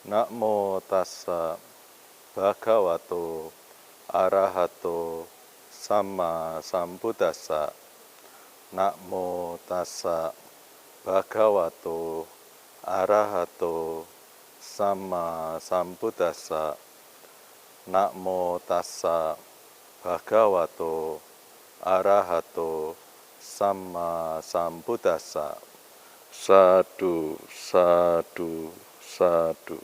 Namo tassa bhagavato arahato samma sambuddhassa. Namo tassa bhagavato arahato samma sambuddhassa. Namo tassa bhagavato arahato samma sambuddhassa. Sadu, sadu, sadu.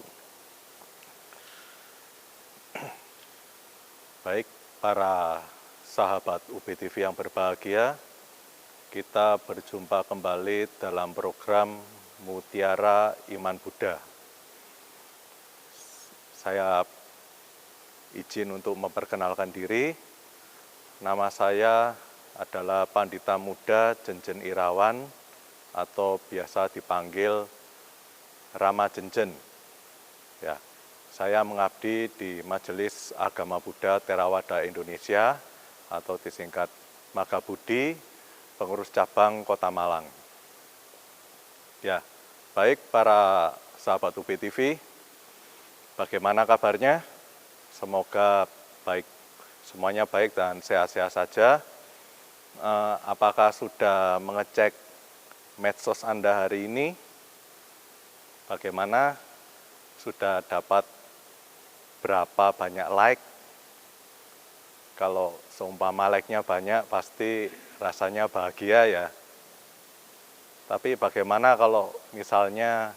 Baik, para sahabat UBTV yang berbahagia, kita berjumpa kembali dalam program Mutiara Iman Buddha. Saya izin untuk memperkenalkan diri. Nama saya adalah Pandita Muda Jenjen Irawan atau biasa dipanggil Rama Jenjen. Ya, saya mengabdi di Majelis Agama Buddha Theravada Indonesia atau disingkat Magabudi, pengurus cabang Kota Malang. Ya, baik para sahabat UBTV, bagaimana kabarnya? Semoga baik, semuanya baik dan sehat-sehat saja. Apakah sudah mengecek medsos Anda hari ini? Bagaimana? Sudah dapat berapa banyak like? Kalau seumpama like-nya banyak, pasti rasanya bahagia ya. Tapi bagaimana kalau misalnya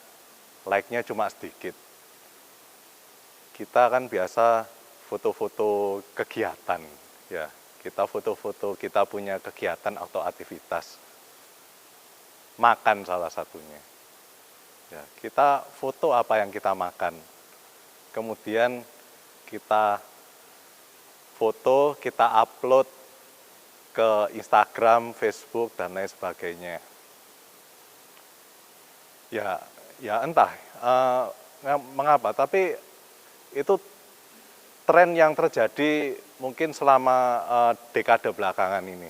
like-nya cuma sedikit? Kita kan biasa foto-foto kegiatan, ya. Kita foto-foto, kita punya kegiatan atau aktivitas. Makan salah satunya. Ya, kita foto apa yang kita makan. Kemudian kita foto, kita upload ke Instagram, Facebook, dan lain sebagainya. Ya entah mengapa, tapi itu tren yang terjadi mungkin selama dekade belakangan ini.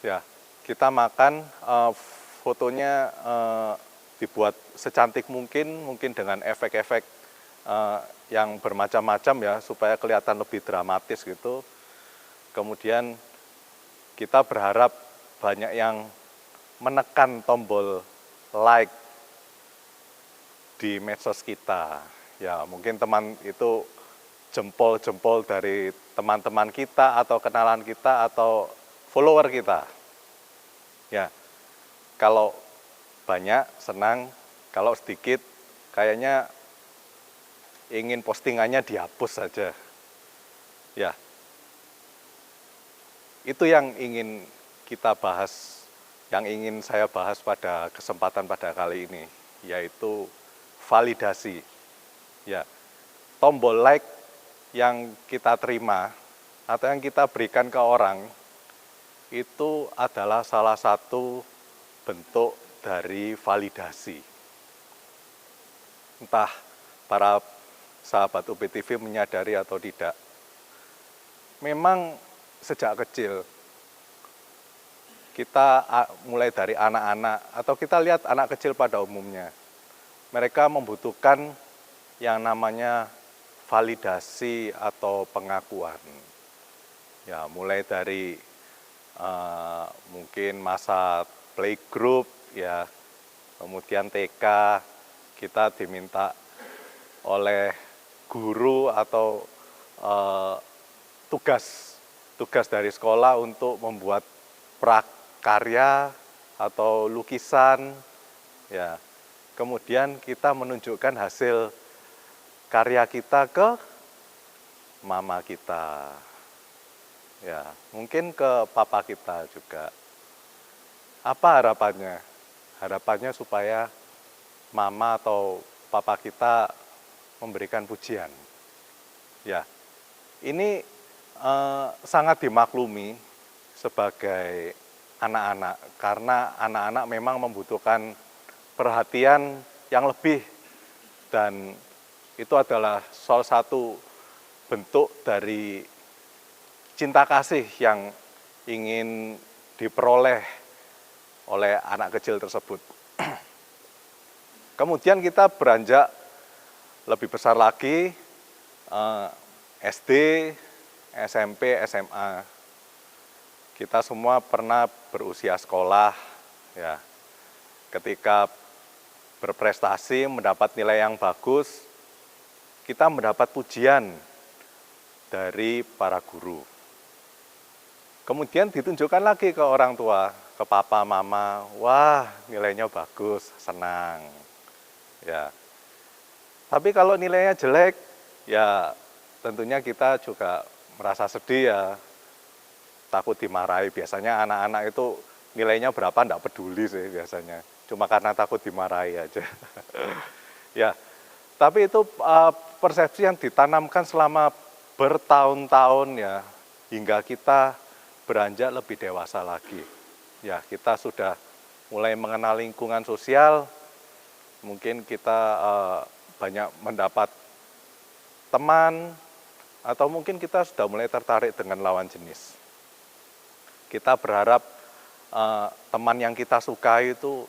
Ya, kita makan, fotonya dibuat secantik mungkin dengan efek-efek yang bermacam-macam ya, supaya kelihatan lebih dramatis gitu. Kemudian kita berharap banyak yang menekan tombol like di medsos kita. Ya, mungkin teman itu jempol-jempol dari teman-teman kita atau kenalan kita atau follower kita. Ya, kalau banyak senang, kalau sedikit kayaknya ingin postingannya dihapus saja. Ya, itu yang ingin kita bahas, yang ingin saya bahas pada kesempatan pada kali ini, yaitu validasi. Ya, tombol like yang kita terima atau yang kita berikan ke orang itu adalah salah satu bentuk dari validasi. Entah para sahabat UBTV menyadari atau tidak. Memang sejak kecil kita mulai dari anak-anak atau kita lihat anak kecil pada umumnya, mereka membutuhkan yang namanya validasi atau pengakuan. Ya, mulai dari mungkin masa playgroup ya, kemudian TK kita diminta oleh guru atau tugas dari sekolah untuk membuat prakarya atau lukisan ya. Kemudian kita menunjukkan hasil karya kita ke mama kita. Ya, mungkin ke papa kita juga. Apa harapannya? Harapannya supaya mama atau papa kita memberikan pujian. Ya, ini sangat dimaklumi sebagai anak-anak, karena anak-anak memang membutuhkan perhatian yang lebih, dan itu adalah salah satu bentuk dari cinta kasih yang ingin diperoleh oleh anak kecil tersebut. Kemudian kita beranjak lebih besar lagi, SD, SMP, SMA. Kita semua pernah berusia sekolah, ya. Ketika berprestasi, mendapat nilai yang bagus, kita mendapat pujian dari para guru. Kemudian ditunjukkan lagi ke orang tua, ke papa, mama, wah nilainya bagus, senang. Ya. Tapi kalau nilainya jelek, ya tentunya kita juga merasa sedih ya, takut dimarahi. Biasanya anak-anak itu nilainya berapa enggak peduli sih biasanya, cuma karena takut dimarahi aja. Ya, tapi itu persepsi yang ditanamkan selama bertahun-tahun ya, hingga kita beranjak lebih dewasa lagi. Ya, kita sudah mulai mengenal lingkungan sosial, mungkin kita banyak mendapat teman, atau mungkin kita sudah mulai tertarik dengan lawan jenis. Kita berharap teman yang kita sukai itu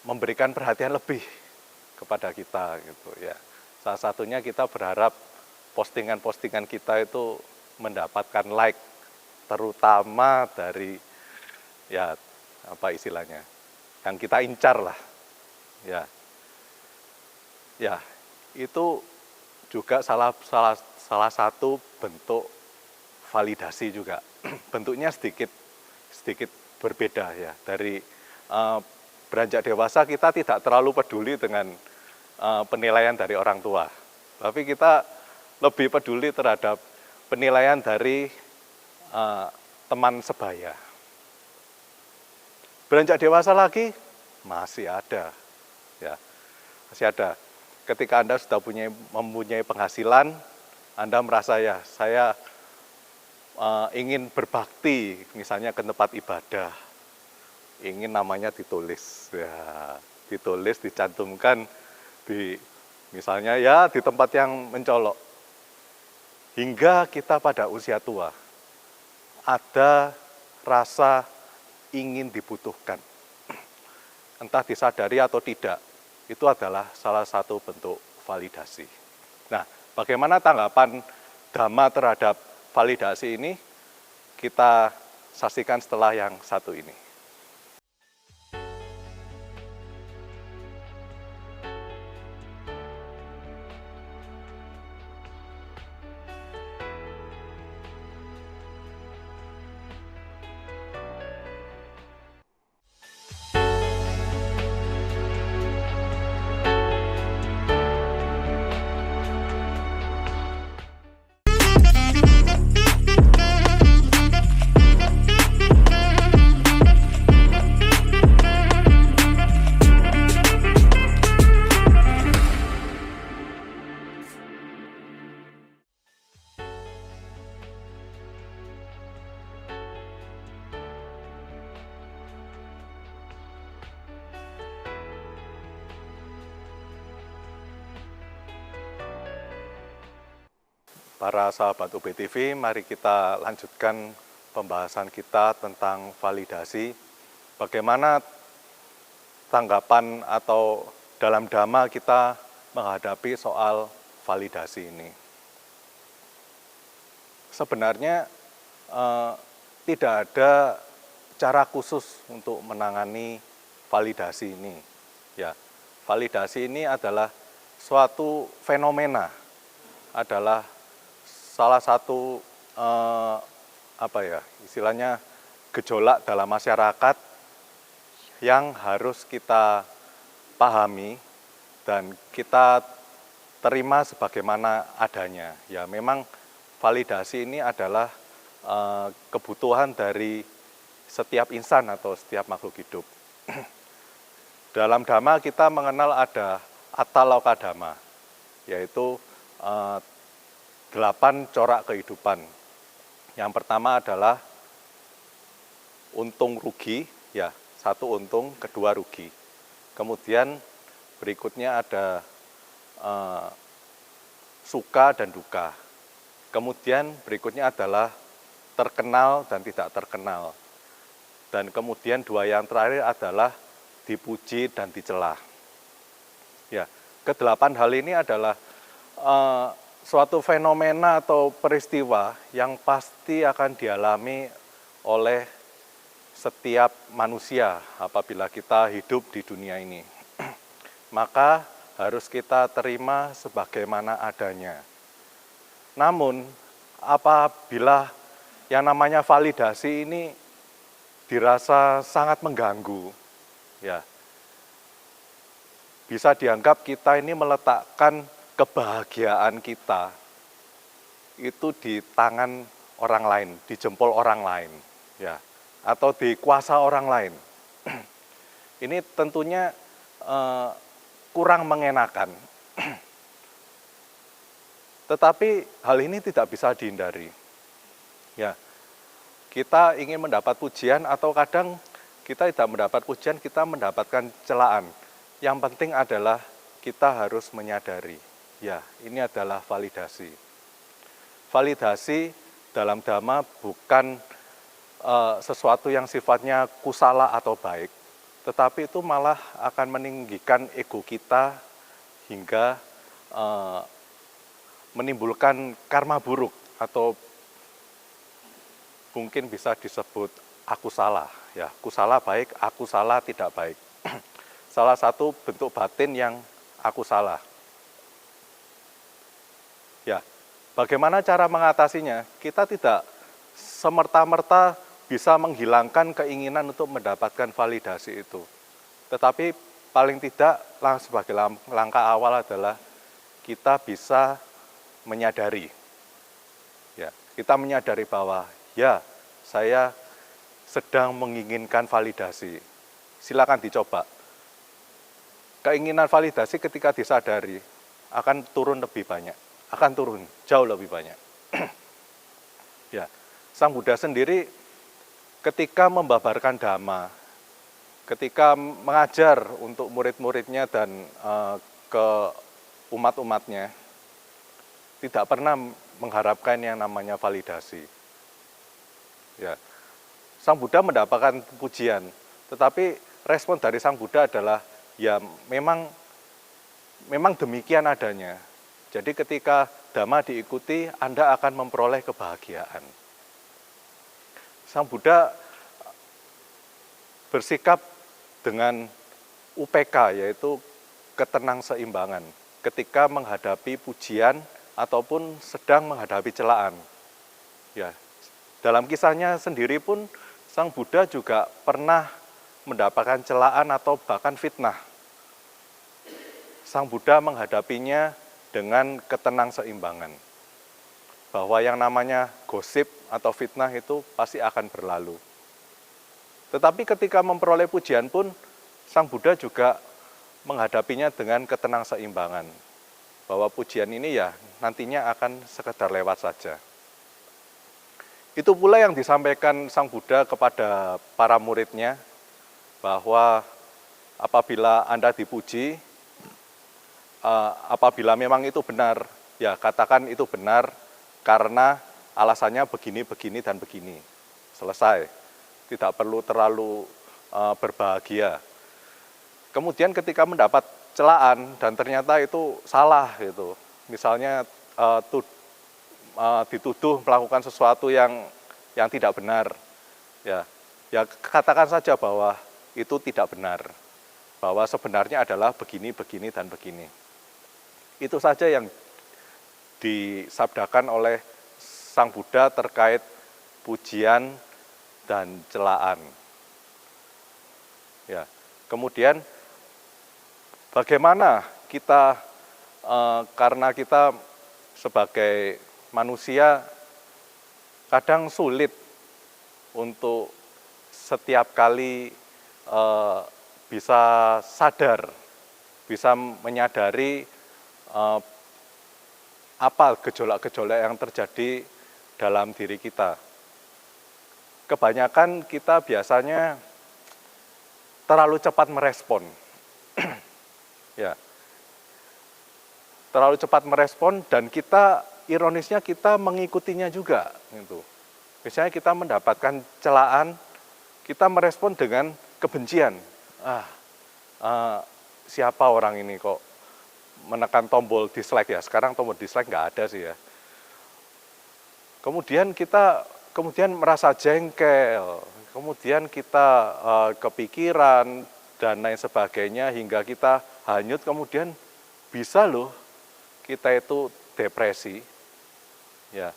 memberikan perhatian lebih kepada kita gitu ya. Salah satunya kita berharap postingan-postingan kita itu mendapatkan like, terutama dari ya apa istilahnya yang kita incar lah ya. Ya, itu juga salah satu bentuk validasi juga. Bentuknya sedikit berbeda ya. Dari beranjak dewasa kita tidak terlalu peduli dengan penilaian dari orang tua, tapi kita lebih peduli terhadap penilaian dari teman sebaya. Beranjak dewasa lagi masih ada, ya masih ada. Ketika Anda sudah mempunyai penghasilan, Anda merasa ya saya ingin berbakti, misalnya ke tempat ibadah, ingin namanya ditulis, ya ditulis, dicantumkan di misalnya ya di tempat yang mencolok. Hingga kita pada usia tua ada rasa ingin dibutuhkan, entah disadari atau tidak, itu adalah salah satu bentuk validasi. Nah, bagaimana tanggapan Dhamma terhadap validasi ini? Kita saksikan setelah yang satu ini. Para sahabat UBTV, mari kita lanjutkan pembahasan kita tentang validasi. Bagaimana tanggapan atau dalam Dhamma kita menghadapi soal validasi ini. Sebenarnya tidak ada cara khusus untuk menangani validasi ini. Ya, validasi ini adalah suatu fenomena, adalah salah satu istilahnya gejolak dalam masyarakat yang harus kita pahami dan kita terima sebagaimana adanya. Ya, memang validasi ini adalah kebutuhan dari setiap insan atau setiap makhluk hidup. Dalam Dhamma kita mengenal ada Attaloka Dhamma, yaitu 8 corak kehidupan. Yang pertama adalah untung rugi, ya, 1 untung, kedua rugi. Kemudian berikutnya ada suka dan duka. Kemudian berikutnya adalah terkenal dan tidak terkenal. Dan kemudian 2 yang terakhir adalah dipuji dan dicela. Ya, kedelapan hal ini adalah suatu fenomena atau peristiwa yang pasti akan dialami oleh setiap manusia apabila kita hidup di dunia ini. Maka harus kita terima sebagaimana adanya. Namun, apabila yang namanya validasi ini dirasa sangat mengganggu, ya, bisa dianggap kita ini meletakkan kebahagiaan kita itu di tangan orang lain, di jempol orang lain, ya, atau di kuasa orang lain. Ini tentunya kurang mengenakan. Tetapi hal ini tidak bisa dihindari. Ya, kita ingin mendapat pujian atau kadang kita tidak mendapat pujian, kita mendapatkan celaan. Yang penting adalah kita harus menyadari, ya, ini adalah validasi. Validasi dalam Dhamma bukan sesuatu yang sifatnya kusala atau baik, tetapi itu malah akan meninggikan ego kita hingga menimbulkan karma buruk atau mungkin bisa disebut aku salah. Ya, kusala baik, aku salah tidak baik. Salah satu bentuk batin yang aku salah. Ya, bagaimana cara mengatasinya? Kita tidak semerta-merta bisa menghilangkan keinginan untuk mendapatkan validasi itu. Tetapi paling tidak sebagai langkah awal adalah kita bisa menyadari. Ya, kita menyadari bahwa ya, saya sedang menginginkan validasi. Silakan dicoba. Keinginan validasi ketika disadari akan turun lebih banyak, akan turun jauh lebih banyak. Ya, Sang Buddha sendiri ketika membabarkan Dhamma, ketika mengajar untuk murid-muridnya dan ke umat-umatnya, tidak pernah mengharapkan yang namanya validasi. Ya, Sang Buddha mendapatkan pujian, tetapi respon dari Sang Buddha adalah ya memang demikian adanya. Jadi ketika Dhamma diikuti, Anda akan memperoleh kebahagiaan. Sang Buddha bersikap dengan UPK, yaitu ketenangseimbangan, ketika menghadapi pujian ataupun sedang menghadapi celaan. Ya, dalam kisahnya sendiri pun Sang Buddha juga pernah mendapatkan celaan atau bahkan fitnah. Sang Buddha menghadapinya dengan ketenangseimbangan. Bahwa yang namanya gosip atau fitnah itu pasti akan berlalu. Tetapi ketika memperoleh pujian pun, Sang Buddha juga menghadapinya dengan ketenangseimbangan. Bahwa pujian ini ya nantinya akan sekedar lewat saja. Itu pula yang disampaikan Sang Buddha kepada para muridnya, bahwa apabila Anda dipuji, apabila memang itu benar, ya katakan itu benar, karena alasannya begini, begini, dan begini. Selesai. Tidak perlu terlalu berbahagia. Kemudian ketika mendapat celaan dan ternyata itu salah gitu. Misalnya dituduh melakukan sesuatu yang tidak benar. Ya katakan saja bahwa itu tidak benar. Bahwa sebenarnya adalah begini, begini, dan begini. Itu saja yang disabdakan oleh Sang Buddha terkait pujian dan celaan. Ya, kemudian bagaimana kita karena kita sebagai manusia kadang sulit untuk setiap kali bisa sadar, bisa menyadari apa gejolak-gejolak yang terjadi dalam diri kita. Kebanyakan kita biasanya terlalu cepat merespon. Ya. Terlalu cepat merespon dan kita ironisnya kita mengikutinya juga gitu. Misalnya kita mendapatkan celaan, kita merespon dengan kebencian. Siapa orang ini kok menekan tombol dislike ya. Sekarang tombol dislike nggak ada sih ya. Kemudian kita merasa jengkel, kemudian kita kepikiran dan lain sebagainya hingga kita hanyut, kemudian bisa loh kita itu depresi. Ya,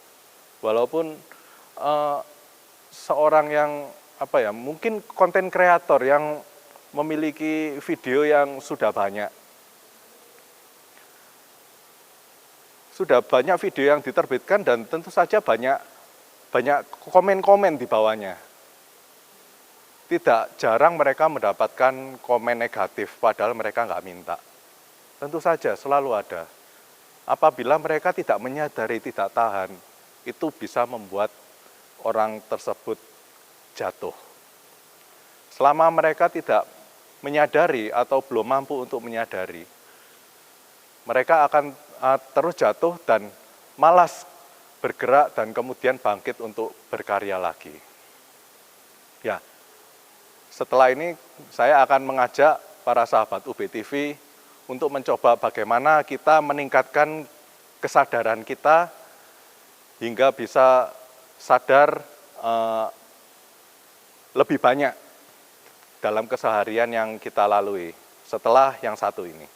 walaupun seorang yang mungkin konten kreator yang memiliki video yang sudah banyak video yang diterbitkan dan tentu saja banyak komen-komen di bawahnya. Tidak jarang mereka mendapatkan komen negatif padahal mereka nggak minta. Tentu saja selalu ada. Apabila mereka tidak menyadari, tidak tahan, itu bisa membuat orang tersebut jatuh. Selama mereka tidak menyadari atau belum mampu untuk menyadari, mereka akan terus jatuh dan malas bergerak dan kemudian bangkit untuk berkarya lagi. Ya, setelah ini saya akan mengajak para sahabat UBTV untuk mencoba bagaimana kita meningkatkan kesadaran kita hingga bisa sadar lebih banyak dalam keseharian yang kita lalui setelah yang satu ini.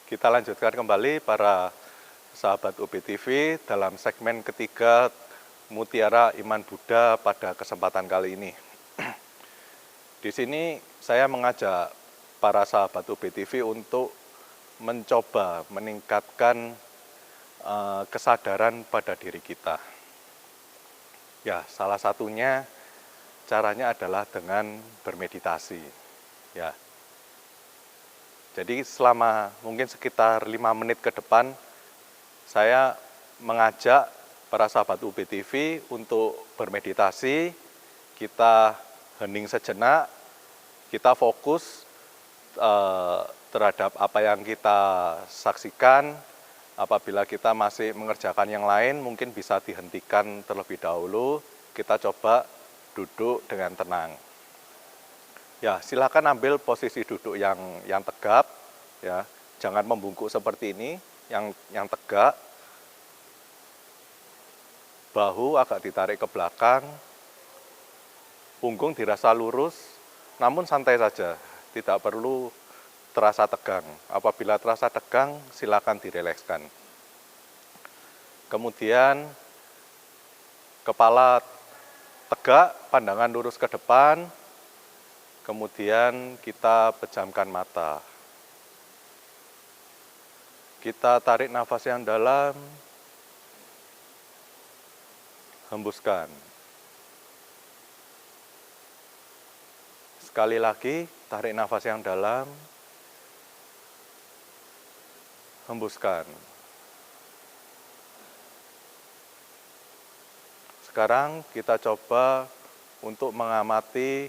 Kita lanjutkan kembali para sahabat UBTV dalam segmen ketiga Mutiara Iman Buddha pada kesempatan kali ini. Di sini saya mengajak para sahabat UBTV untuk mencoba meningkatkan kesadaran pada diri kita. Ya, salah satunya caranya adalah dengan bermeditasi. Ya. Jadi selama mungkin sekitar 5 menit ke depan, saya mengajak para sahabat UBTV untuk bermeditasi, kita hening sejenak, kita fokus terhadap apa yang kita saksikan. Apabila kita masih mengerjakan yang lain, mungkin bisa dihentikan terlebih dahulu, kita coba duduk dengan tenang. Ya, silakan ambil posisi duduk yang tegap, ya. Jangan membungkuk seperti ini, yang tegak. Bahu agak ditarik ke belakang, punggung dirasa lurus, namun santai saja, tidak perlu terasa tegang. Apabila terasa tegang, silakan direlekskan. Kemudian kepala tegak, pandangan lurus ke depan. Kemudian kita pejamkan mata. Kita tarik nafas yang dalam, hembuskan. Sekali lagi, tarik nafas yang dalam, hembuskan. Sekarang kita coba untuk mengamati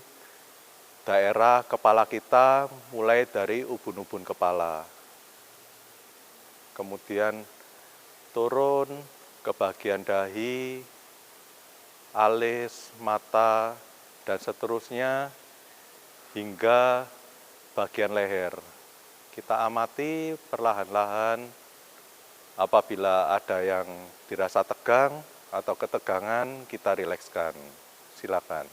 daerah kepala kita mulai dari ubun-ubun kepala. Kemudian turun ke bagian dahi, alis, mata, dan seterusnya hingga bagian leher. Kita amati perlahan-lahan apabila ada yang dirasa tegang atau ketegangan, kita rilekskan. Silakan.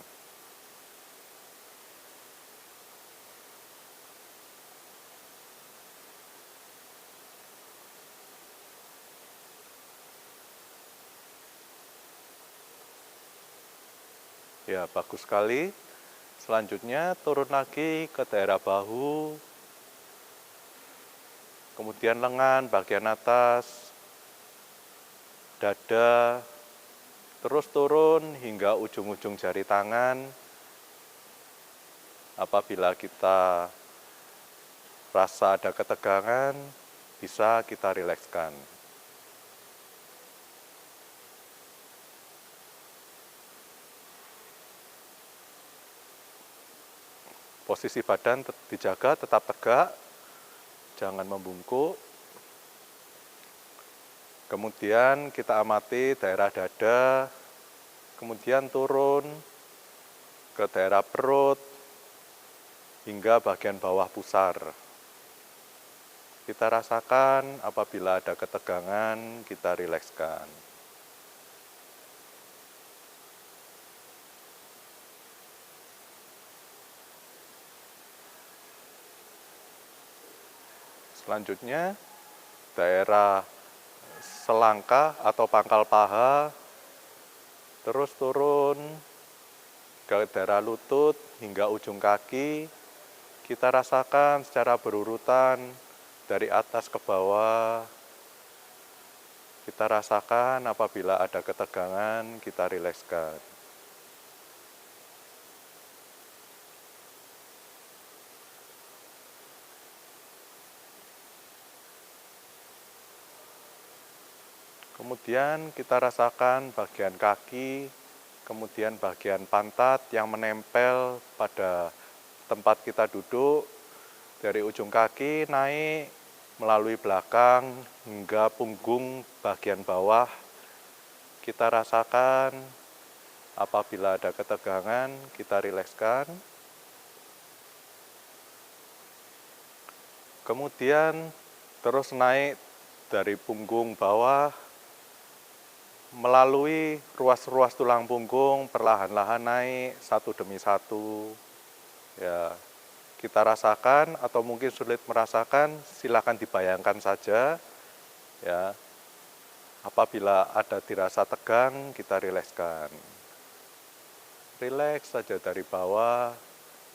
Ya, bagus sekali. Selanjutnya turun lagi ke daerah bahu, kemudian lengan bagian atas, dada, terus turun hingga ujung-ujung jari tangan. Apabila kita rasa ada ketegangan, bisa kita rilekskan. Posisi badan dijaga tetap tegak, jangan membungkuk. Kemudian kita amati daerah dada, kemudian turun ke daerah perut, hingga bagian bawah pusar. Kita rasakan apabila ada ketegangan, kita rilekskan. Selanjutnya, daerah selangkah atau pangkal paha, terus turun ke daerah lutut hingga ujung kaki. Kita rasakan secara berurutan dari atas ke bawah. Kita rasakan apabila ada ketegangan, kita rilekskan. Kemudian kita rasakan bagian kaki, kemudian bagian pantat yang menempel pada tempat kita duduk, dari ujung kaki naik melalui belakang hingga punggung bagian bawah. Kita rasakan apabila ada ketegangan, kita rilekskan. Kemudian terus naik dari punggung bawah melalui ruas-ruas tulang punggung, perlahan-lahan naik satu demi satu. Ya, kita rasakan atau mungkin sulit merasakan, silakan dibayangkan saja. Ya, apabila ada dirasa tegang, kita rilekskan. Rileks saja dari bawah,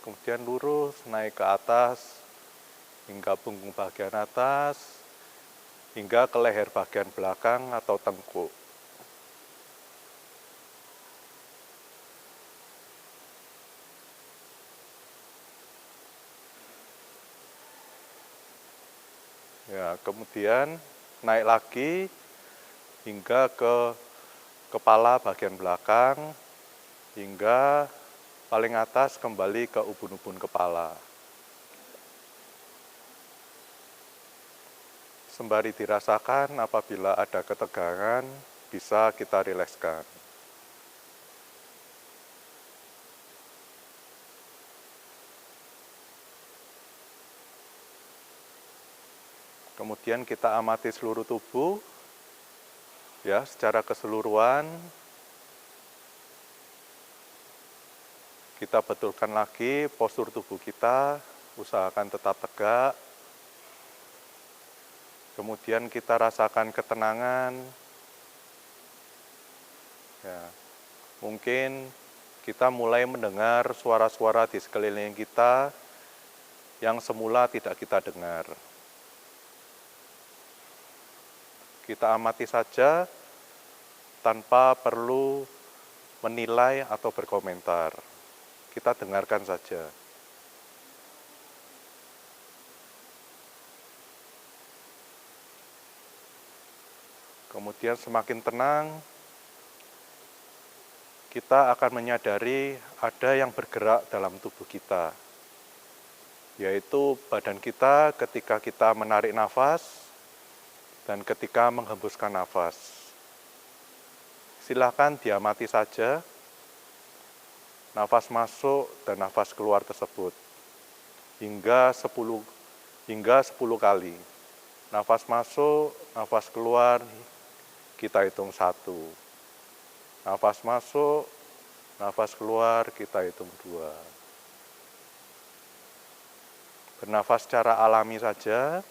kemudian lurus naik ke atas, hingga punggung bagian atas, hingga ke leher bagian belakang atau tengkuk. Ya, kemudian naik lagi hingga ke kepala bagian belakang, hingga paling atas kembali ke ubun-ubun kepala. Sembari dirasakan apabila ada ketegangan, bisa kita rilekskan. Kemudian kita amati seluruh tubuh, ya, secara keseluruhan. Kita betulkan lagi postur tubuh kita, usahakan tetap tegak. Kemudian kita rasakan ketenangan. Ya, mungkin kita mulai mendengar suara-suara di sekeliling kita yang semula tidak kita dengar. Kita amati saja tanpa perlu menilai atau berkomentar. Kita dengarkan saja. Kemudian semakin tenang, kita akan menyadari ada yang bergerak dalam tubuh kita, yaitu badan kita ketika kita menarik nafas dan ketika menghembuskan nafas. Silakan diamati saja nafas masuk dan nafas keluar tersebut hingga 10 kali. Nafas masuk, nafas keluar, kita hitung 1. Nafas masuk, nafas keluar, kita hitung 2. Bernafas secara alami saja.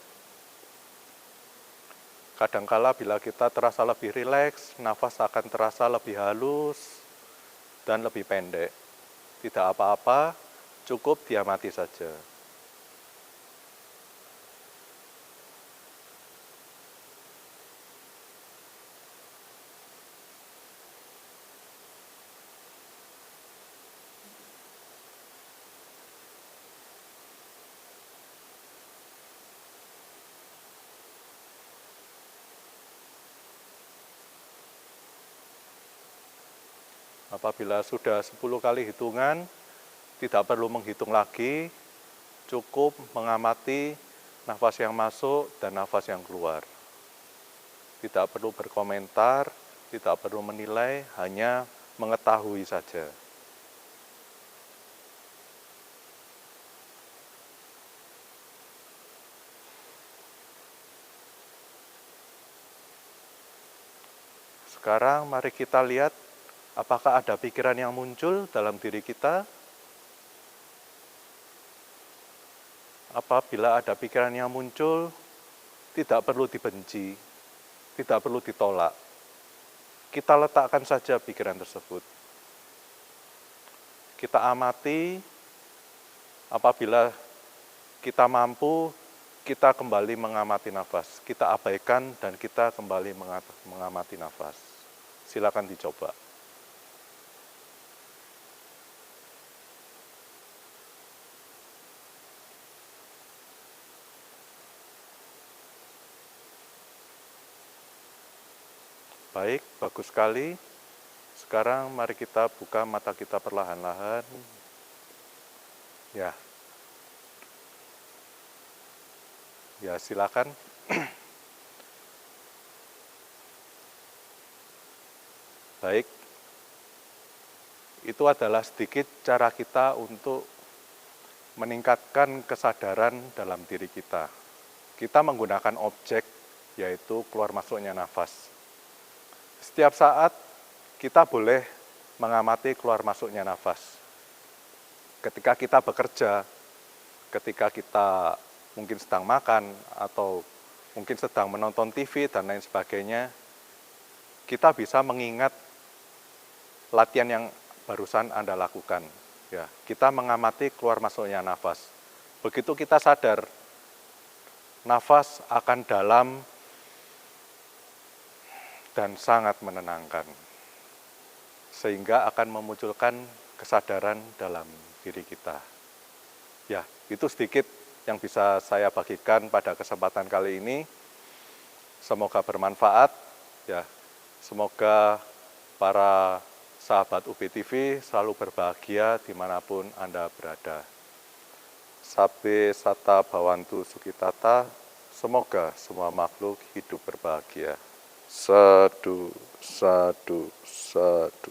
Kadangkala bila kita terasa lebih rileks, nafas akan terasa lebih halus. dan lebih pendek. Tidak apa-apa, cukup diamati saja. Apabila sudah 10 kali hitungan, tidak perlu menghitung lagi, cukup mengamati nafas yang masuk dan nafas yang keluar. Tidak perlu berkomentar, tidak perlu menilai, hanya mengetahui saja. Sekarang mari kita lihat apakah ada pikiran yang muncul dalam diri kita. Apabila ada pikiran yang muncul, tidak perlu dibenci, tidak perlu ditolak. Kita letakkan saja pikiran tersebut. Kita amati, apabila kita mampu, kita kembali mengamati nafas. Kita abaikan dan kita kembali mengamati nafas. Silakan dicoba. Baik, bagus sekali. Sekarang mari kita buka mata kita perlahan-lahan. Ya. Ya, silakan. Baik. Itu adalah sedikit cara kita untuk meningkatkan kesadaran dalam diri kita. Kita menggunakan objek, yaitu keluar masuknya nafas. Setiap saat kita boleh mengamati keluar masuknya nafas. Ketika kita bekerja, ketika kita mungkin sedang makan, atau mungkin sedang menonton TV dan lain sebagainya, kita bisa mengingat latihan yang barusan Anda lakukan. Ya, kita mengamati keluar masuknya nafas. Begitu kita sadar, nafas akan dalam dan sangat menenangkan, sehingga akan memunculkan kesadaran dalam diri kita. Ya, itu sedikit yang bisa saya bagikan pada kesempatan kali ini. Semoga bermanfaat. Ya, semoga para sahabat UBTV selalu berbahagia dimanapun Anda berada. Sabbe Sata Bhawantu Sukitata. Semoga semua makhluk hidup berbahagia. Sadu, sadu, sadu.